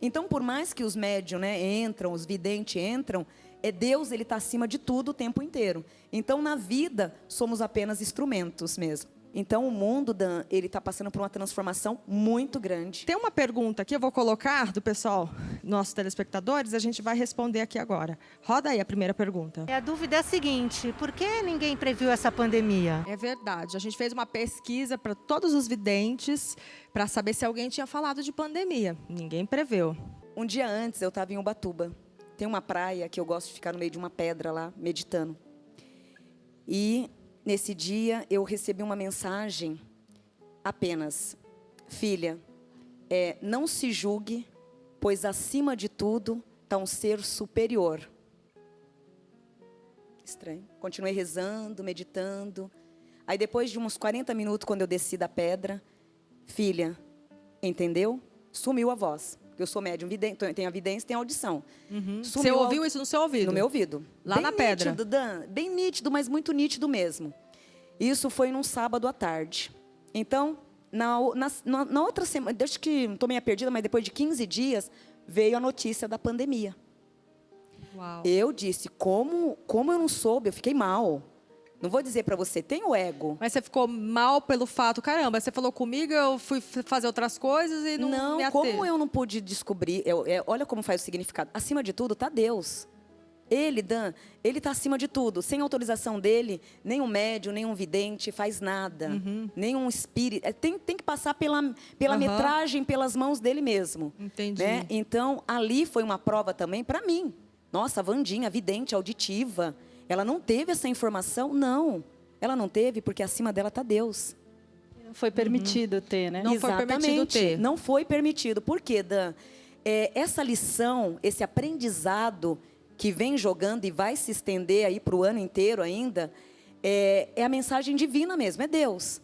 Então, por mais que os médiums, né, entram, os videntes entram, Deus, ele está acima de tudo o tempo inteiro. Então, na vida, somos apenas instrumentos mesmo. Então, o mundo, Dan, ele está passando por uma transformação muito grande. Tem uma pergunta aqui, eu vou colocar do pessoal, nossos telespectadores, a gente vai responder aqui agora. Roda aí a primeira pergunta. A dúvida é a seguinte, por que ninguém previu essa pandemia? É verdade, a gente fez uma pesquisa para todos os videntes, para saber se alguém tinha falado de pandemia. Ninguém preveu. Um dia antes, eu estava em Ubatuba. Tem uma praia que eu gosto de ficar no meio de uma pedra lá, meditando. E... nesse dia, eu recebi uma mensagem apenas: filha, não se julgue, pois acima de tudo está um ser superior. Estranho. Continuei rezando, meditando. Aí depois de uns 40 minutos, quando eu desci da pedra, filha, entendeu? Sumiu a voz. Porque eu sou médium, tenho a vidência, tenho a audição. Uhum. Você ouviu isso no seu ouvido? No meu ouvido. Lá bem na pedra? Nítido, Dan, bem nítido, mas muito nítido mesmo. Isso foi num sábado à tarde. Então, na outra semana, desde que não estou meio perdida, mas depois de 15 dias, veio a notícia da pandemia. Uau. Eu disse, como eu não soube? Eu fiquei mal. Não vou dizer para você, tem o ego. Mas você ficou mal pelo fato, caramba, você falou comigo, eu fui fazer outras coisas e não me ateve. Como eu não pude descobrir, olha como faz o significado. Acima de tudo está Deus. Ele, Dan, ele está acima de tudo. Sem autorização dele, nem um médium, nem um vidente faz nada. Uhum. Nem um espírito. Tem que passar pela metragem, pelas mãos dele mesmo. Entendi. Né? Então, ali foi uma prova também para mim. Nossa, a Vandinha, vidente, auditiva, ela não teve essa informação? Não. Ela não teve porque acima dela está Deus. Foi permitido ter, né? Não foi permitido ter. Não foi permitido. Por quê, Dan? Essa lição, esse aprendizado que vem jogando e vai se estender aí para o ano inteiro ainda, é a mensagem divina mesmo, é Deus.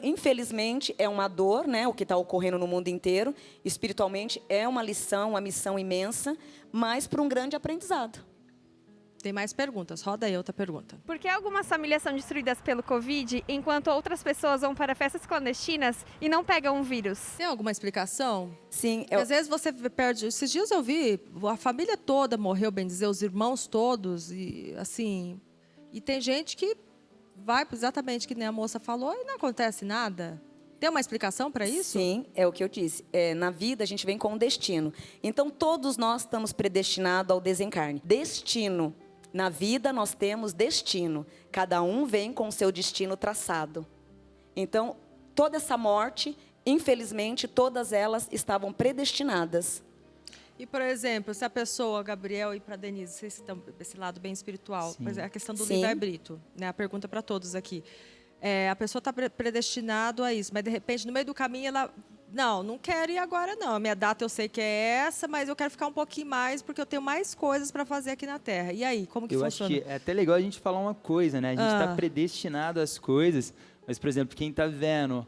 Infelizmente, é uma dor, né, o que está ocorrendo no mundo inteiro. Espiritualmente, é uma lição, uma missão imensa, mas para um grande aprendizado. Tem mais perguntas. Roda aí outra pergunta. Por que algumas famílias são destruídas pelo Covid, enquanto outras pessoas vão para festas clandestinas e não pegam o vírus? Tem alguma explicação? Sim. Às vezes você perde... Esses dias eu vi, a família toda morreu, bem dizer, os irmãos todos, e assim... E tem gente que vai exatamente que nem a moça falou e não acontece nada. Tem uma explicação para isso? Sim, é o que eu disse. Na vida, a gente vem com um destino. Então, todos nós estamos predestinados ao desencarne. Destino. Na vida, nós temos destino. Cada um vem com o seu destino traçado. Então, toda essa morte, infelizmente, todas elas estavam predestinadas. E, por exemplo, se a pessoa, Gabriel e para Denise, esse lado bem espiritual, pois é a questão do livre-arbítrio, né? A pergunta para todos aqui. A pessoa está predestinada a isso, mas, de repente, no meio do caminho, ela... Não quero ir agora, não. A minha data eu sei que é essa, mas eu quero ficar um pouquinho mais, porque eu tenho mais coisas para fazer aqui na Terra. E aí, como que funciona? Eu acho que é até legal a gente falar uma coisa, né? A gente está predestinado às coisas, mas, por exemplo, quem está vendo,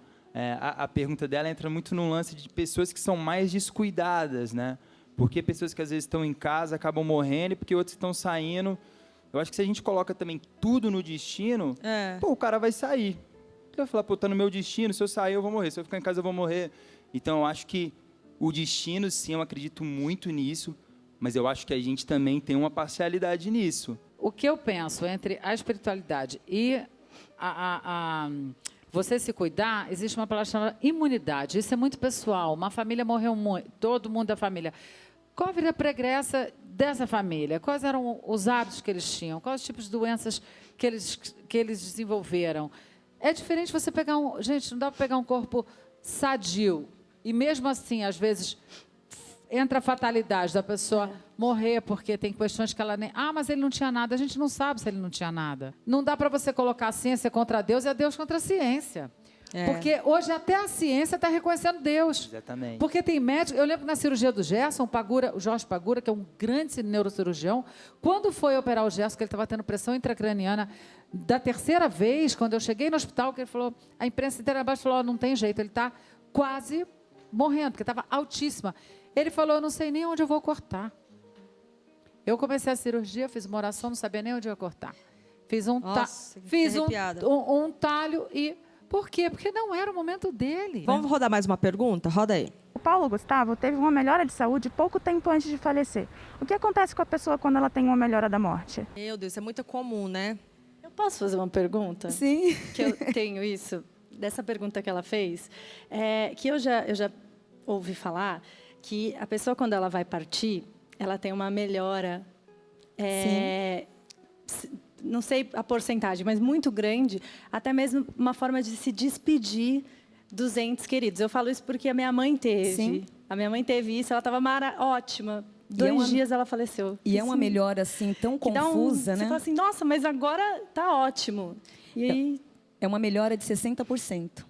a pergunta dela entra muito no lance de pessoas que são mais descuidadas, né? Porque pessoas que às vezes estão em casa acabam morrendo e porque outros estão saindo. Eu acho que se a gente coloca também tudo no destino, o cara vai sair. Ele vai falar, tá no meu destino, se eu sair eu vou morrer, se eu ficar em casa eu vou morrer. Então, eu acho que o destino, sim, eu acredito muito nisso, mas eu acho que a gente também tem uma parcialidade nisso. O que eu penso entre a espiritualidade e você se cuidar, existe uma palavra chamada imunidade. Isso é muito pessoal. Uma família morreu muito, todo mundo da família. Qual a vida pregressa dessa família? Quais eram os hábitos que eles tinham? Quais os tipos de doenças que eles desenvolveram? É diferente você pegar Gente, não dá para pegar um corpo sadio. E mesmo assim, às vezes, entra a fatalidade da pessoa morrer porque tem questões que ela nem... mas ele não tinha nada. A gente não sabe se ele não tinha nada. Não dá para você colocar a ciência contra Deus e a Deus contra a ciência. Porque hoje até a ciência está reconhecendo Deus. Exatamente. Porque tem médico... Eu lembro que na cirurgia do Gerson, o Jorge Pagura, que é um grande neurocirurgião, quando foi operar o Gerson, que ele estava tendo pressão intracraniana, da terceira vez, quando eu cheguei no hospital, que ele falou, a imprensa inteira abaixo falou, não tem jeito, ele está quase morrendo, porque estava altíssima. Ele falou, eu não sei nem onde eu vou cortar. Eu comecei a cirurgia, fiz uma oração, não sabia nem onde eu ia cortar. Fiz um talho e... Por quê? Porque não era o momento dele. Vamos rodar mais uma pergunta? Roda aí. O Paulo Gustavo teve uma melhora de saúde pouco tempo antes de falecer. O que acontece com a pessoa quando ela tem uma melhora da morte? Meu Deus, isso é muito comum, né? Eu posso fazer uma pergunta? Sim. Que eu tenho isso, dessa pergunta que ela fez, que eu já ouvi falar que a pessoa, quando ela vai partir, ela tem uma melhora... não sei a porcentagem, mas muito grande, até mesmo uma forma de se despedir dos entes queridos. Eu falo isso porque a minha mãe teve. Sim. A minha mãe teve isso, ela estava ótima. 2 dias ela faleceu. E é uma melhora, assim, tão confusa, né? Você fala assim, nossa, mas agora tá ótimo. E aí... É uma melhora de 60%.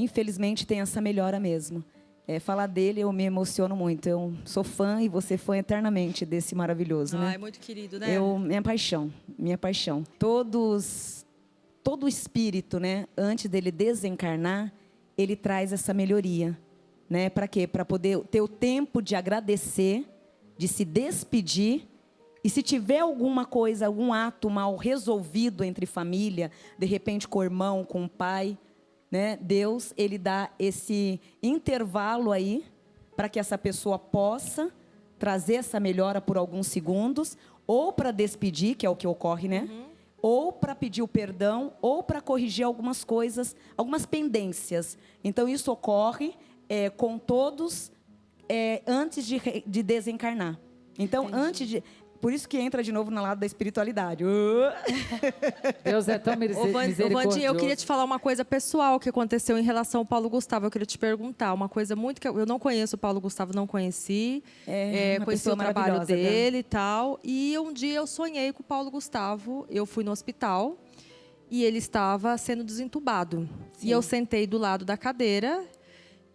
Infelizmente, tem essa melhora mesmo. Falar dele, eu me emociono muito. Eu sou fã e você foi eternamente desse maravilhoso, né? É muito querido, né? Minha paixão. Todo o espírito, né, antes dele desencarnar, ele traz essa melhoria, né? Para quê? Para poder ter o tempo de agradecer, de se despedir. E se tiver alguma coisa, algum ato mal resolvido entre família, de repente com o irmão, com o pai, né? Deus, ele dá esse intervalo aí para que essa pessoa possa trazer essa melhora por alguns segundos, ou para despedir, que é o que ocorre, né? Ou para pedir o perdão, ou para corrigir algumas coisas, algumas pendências. Então, isso ocorre com todos antes de desencarnar. Então, por isso que entra de novo no lado da espiritualidade. Deus é tão misericordioso. Vandinha, eu queria te falar uma coisa pessoal que aconteceu em relação ao Paulo Gustavo. Eu queria te perguntar uma coisa muito que eu não conheço o Paulo Gustavo, não conheci. Conheci o trabalho dele e tal. E um dia eu sonhei com o Paulo Gustavo. Eu fui no hospital e ele estava sendo desentubado. E eu sentei do lado da cadeira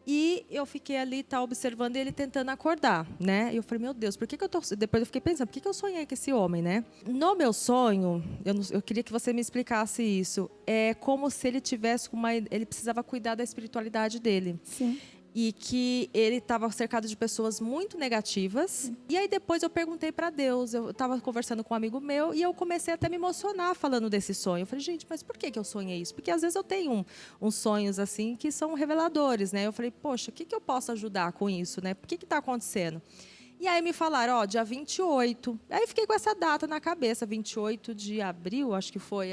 e eu fiquei ali, observando ele tentando acordar, né? E eu falei, meu Deus, por que eu tô... Depois eu fiquei pensando, por que eu sonhei com esse homem, né? No meu sonho, eu queria que você me explicasse isso. É como se ele tivesse ele precisava cuidar da espiritualidade dele. Sim. E que ele estava cercado de pessoas muito negativas. Sim. E aí depois eu perguntei para Deus, eu estava conversando com um amigo meu e eu comecei até a me emocionar falando desse sonho. Eu falei, gente, mas por que eu sonhei isso? Porque às vezes eu tenho uns sonhos assim que são reveladores, né? Eu falei, poxa, o que eu posso ajudar com isso, né? Por que está acontecendo? E aí me falaram, dia 28. Aí fiquei com essa data na cabeça, 28 de abril, acho que foi,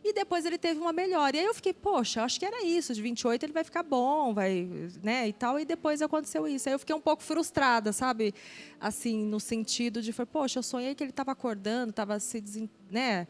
E depois ele teve uma melhora. E aí eu fiquei, poxa, acho que era isso, de 28 ele vai ficar bom, né, e tal. E depois aconteceu isso. Aí eu fiquei um pouco frustrada, sabe? Assim, no sentido de, poxa, eu sonhei que ele estava acordando, estava né?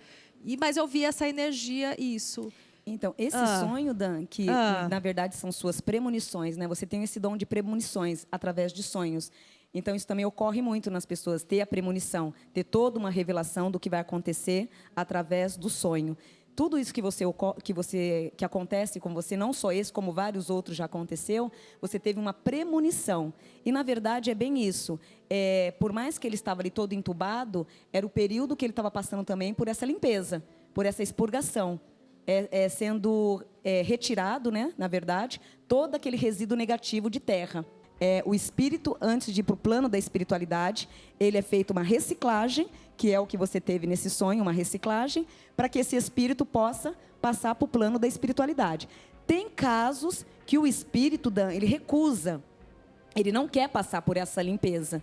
Mas eu vi essa energia, isso. Então, esse sonho, Dan, que na verdade são suas premonições, né? Você tem esse dom de premonições através de sonhos. Então, isso também ocorre muito nas pessoas, ter a premonição, ter toda uma revelação do que vai acontecer através do sonho. Tudo isso que acontece com você, não só esse, como vários outros já aconteceu, você teve uma premonição. E, na verdade, é bem isso. Por mais que ele estava ali todo entubado, era o período que ele estava passando também por essa limpeza, por essa expurgação. Sendo retirado, né, na verdade, todo aquele resíduo negativo de terra. O espírito, antes de ir para o plano da espiritualidade, ele é feito uma reciclagem, que é o que você teve nesse sonho, uma reciclagem, para que esse espírito possa passar para o plano da espiritualidade. Tem casos que o espírito, ele recusa, ele não quer passar por essa limpeza.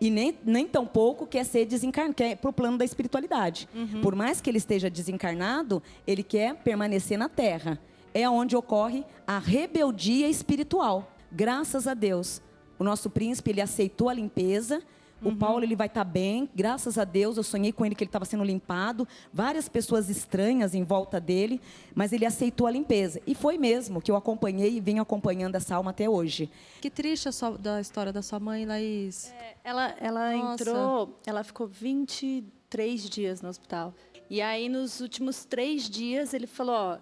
E nem tampouco quer ser desencarnado, quer ir para o plano da espiritualidade. Uhum. Por mais que ele esteja desencarnado, ele quer permanecer na Terra. É onde ocorre a rebeldia espiritual. Graças a Deus, o nosso príncipe, ele aceitou a limpeza. O Paulo, ele vai estar bem. Graças a Deus, eu sonhei com ele que ele estava sendo limpado. Várias pessoas estranhas em volta dele, mas ele aceitou a limpeza. E foi mesmo que eu acompanhei e venho acompanhando essa alma até hoje. Que triste da história da sua mãe, Laís. Ela entrou, ela ficou 23 dias no hospital. E aí, nos últimos 3 dias, ele falou,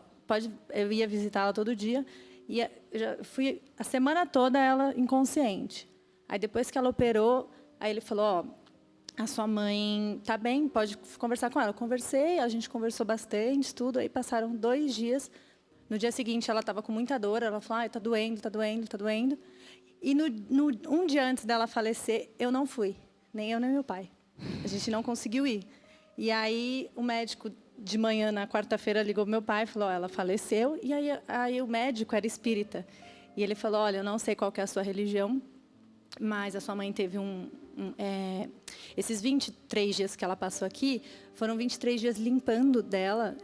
eu ia visitá-la todo dia. E eu já fui a semana toda ela inconsciente. Aí depois que ela operou, aí ele falou, a sua mãe tá bem, pode conversar com ela. Eu conversei, a gente conversou bastante, tudo. Aí passaram 2 dias. No dia seguinte ela estava com muita dor, ela falou, tá doendo, tá doendo, tá doendo. E um dia antes dela falecer, eu não fui, nem eu nem meu pai. A gente não conseguiu ir. E aí o médico de manhã, na quarta-feira, ligou meu pai e falou, ela faleceu. E aí o médico era espírita. E ele falou, olha, eu não sei qual que é a sua religião, mas a sua mãe teve esses 23 dias que ela passou aqui, foram 23 dias limpando dela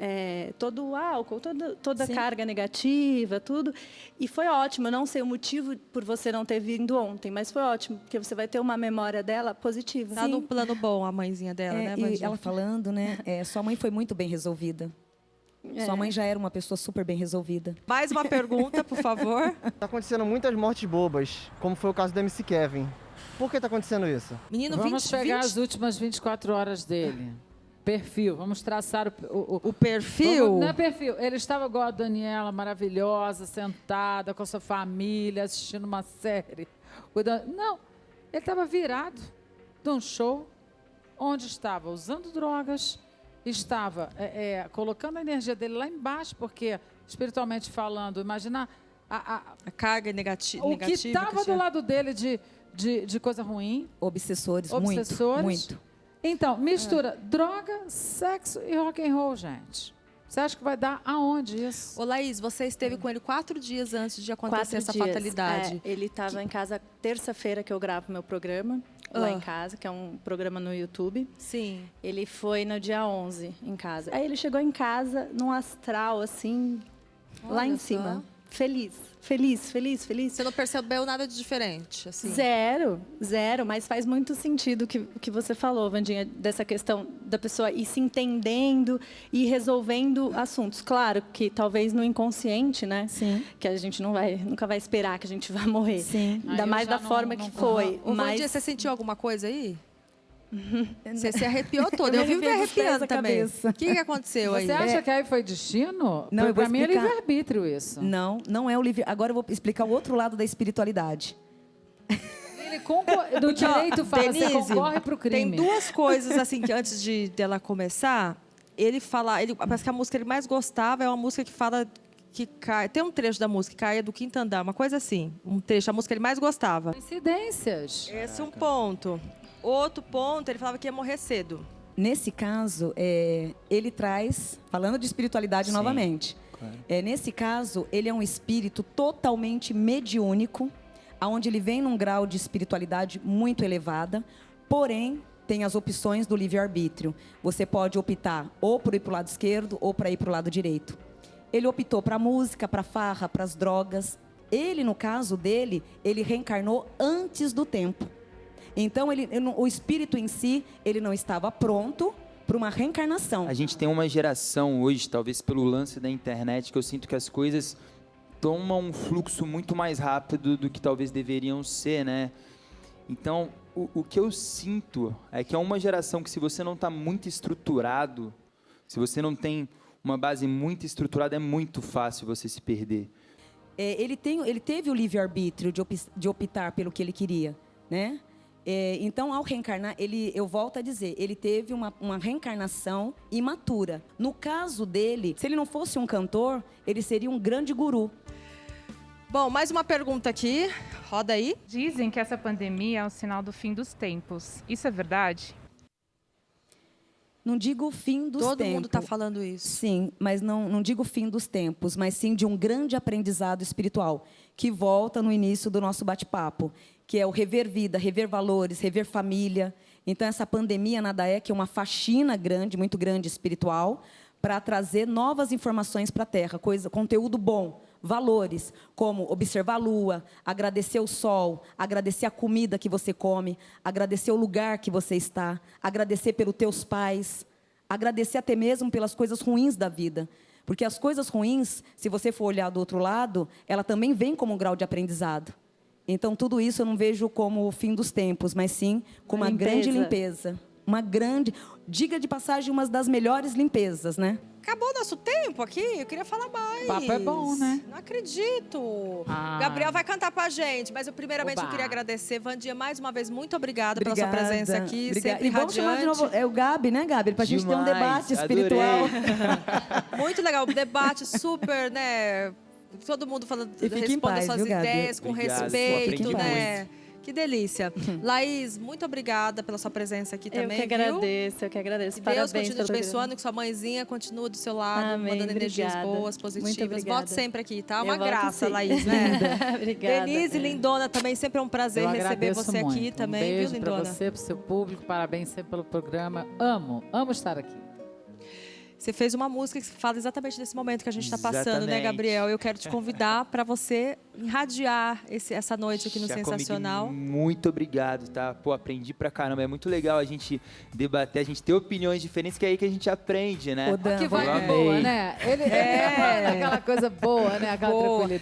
todo o álcool, toda a carga negativa, tudo. E foi ótimo. Eu não sei o motivo por você não ter vindo ontem, mas foi ótimo, porque você vai ter uma memória dela positiva. Tá no plano bom a mãezinha dela, né, Vandinha? E ela falando, né? Sua mãe foi muito bem resolvida. Sua mãe já era uma pessoa super bem resolvida. Mais uma pergunta, por favor. Tá acontecendo muitas mortes bobas, como foi o caso do MC Kevin. Por que tá acontecendo isso? Menino, vamos pegar as últimas 24 horas dele. Perfil, vamos traçar o perfil? Não é perfil. Ele estava igual a Daniela, maravilhosa, sentada com a sua família, assistindo uma série. Cuidando. Não, ele estava virado de um show onde estava usando drogas, estava colocando a energia dele lá embaixo, porque, espiritualmente falando, imagina a carga negativa. O que estava do lado dele de coisa ruim. Obsessores, muito. Então, mistura droga, sexo e rock and roll, gente. Você acha que vai dar aonde isso? Ô, Laís, você esteve com ele 4 dias antes de acontecer essa fatalidade. Ele estava em casa terça-feira, que eu gravo meu programa, lá em casa, que é um programa no YouTube. Sim. Ele foi no dia 11 em casa. Aí ele chegou em casa, num astral, assim, lá em cima. Feliz. Você não percebeu nada de diferente? Assim? Zero, mas faz muito sentido o que você falou, Vandinha, dessa questão da pessoa ir se entendendo e resolvendo assuntos. Claro que talvez no inconsciente, né? Sim. Que a gente nunca vai esperar que a gente vai morrer. Sim. Ainda mais da forma que foi. Mas... Vandinha, você sentiu alguma coisa aí? Você se arrepiou toda. Eu vi me arrepiando também. O que aconteceu aí? Você acha que aí foi destino? Não, Para mim é livre-arbítrio isso. Não é o livre. Agora eu vou explicar o outro lado da espiritualidade. Ele do direito fala, Denise, você concorre pro crime. Tem duas coisas assim que antes dela começar, parece que a música que ele mais gostava é uma música que fala que cai. Tem um trecho da música que caia do quinto andar, uma coisa assim. Um trecho, a música que ele mais gostava. Coincidências. Esse é um ponto. Outro ponto, ele falava que ia morrer cedo. Nesse caso, ele traz, falando de espiritualidade novamente, claro. Nesse caso, ele é um espírito totalmente mediúnico, onde ele vem num grau de espiritualidade muito elevada, porém, tem as opções do livre-arbítrio. Você pode optar ou por ir para o lado esquerdo ou para ir para o lado direito. Ele optou para a música, para a farra, para as drogas. Ele, no caso dele, ele reencarnou antes do tempo. Então, o espírito em si, ele não estava pronto para uma reencarnação. A gente tem uma geração hoje, talvez pelo lance da internet, que eu sinto que as coisas tomam um fluxo muito mais rápido do que talvez deveriam ser, né? Então, o que eu sinto é que é uma geração que, se você não está muito estruturado, se você não tem uma base muito estruturada, é muito fácil você se perder. Ele teve o livre-arbítrio de optar pelo que ele queria, né? Então, ao reencarnar, eu volto a dizer, ele teve uma reencarnação imatura. No caso dele, se ele não fosse um cantor, ele seria um grande guru. Bom, mais uma pergunta aqui. Roda aí. Dizem que essa pandemia é um sinal do fim dos tempos. Isso é verdade? Não digo o fim dos tempos. Todo mundo está falando isso. Sim, mas não digo o fim dos tempos, mas sim de um grande aprendizado espiritual, que volta no início do nosso bate-papo, que é o rever vida, rever valores, rever família. Então, essa pandemia nada é que uma faxina grande, muito grande, espiritual, para trazer novas informações para a Terra, conteúdo bom, valores, como observar a lua, agradecer o sol, agradecer a comida que você come, agradecer o lugar que você está, agradecer pelos teus pais, agradecer até mesmo pelas coisas ruins da vida. Porque as coisas ruins, se você for olhar do outro lado, ela também vem como um grau de aprendizado. Então, tudo isso eu não vejo como o fim dos tempos, mas sim como uma grande limpeza. Uma grande, diga de passagem, uma das melhores limpezas, né? Acabou o nosso tempo aqui, eu queria falar mais. O papo é bom, né? Não acredito. Gabriel vai cantar pra gente, mas primeiramente eu queria agradecer. Vandinha, mais uma vez, muito obrigada pela sua presença aqui, sempre e vamos chamar de novo, o Gabi, né, Gabi? Pra gente ter um debate espiritual. Muito legal, debate super, né? Todo mundo falando, respondendo suas ideias com respeito, né? Que delícia. Laís, muito obrigada pela sua presença aqui também. Eu que agradeço. Que Deus continue te abençoando, que sua mãezinha continue do seu lado, mandando energias boas, positivas. Volte sempre aqui, tá? Uma graça, Laís, né? Obrigada. Denise, lindona, também sempre é um prazer receber você muito. aqui também, beijo viu, lindona? Pra você, pro seu público, parabéns sempre pelo programa. Amo estar aqui. Você fez uma música que fala exatamente desse momento que a gente está passando, né, Gabriel? Eu quero te convidar para você irradiar essa noite aqui no Sensacional. Muito obrigado, tá? Pô, aprendi pra caramba. É muito legal a gente debater, a gente ter opiniões diferentes, que é aí que a gente aprende, né? Que vai boa, né? Ele fala aquela coisa boa, né? Aquela tranquilidade.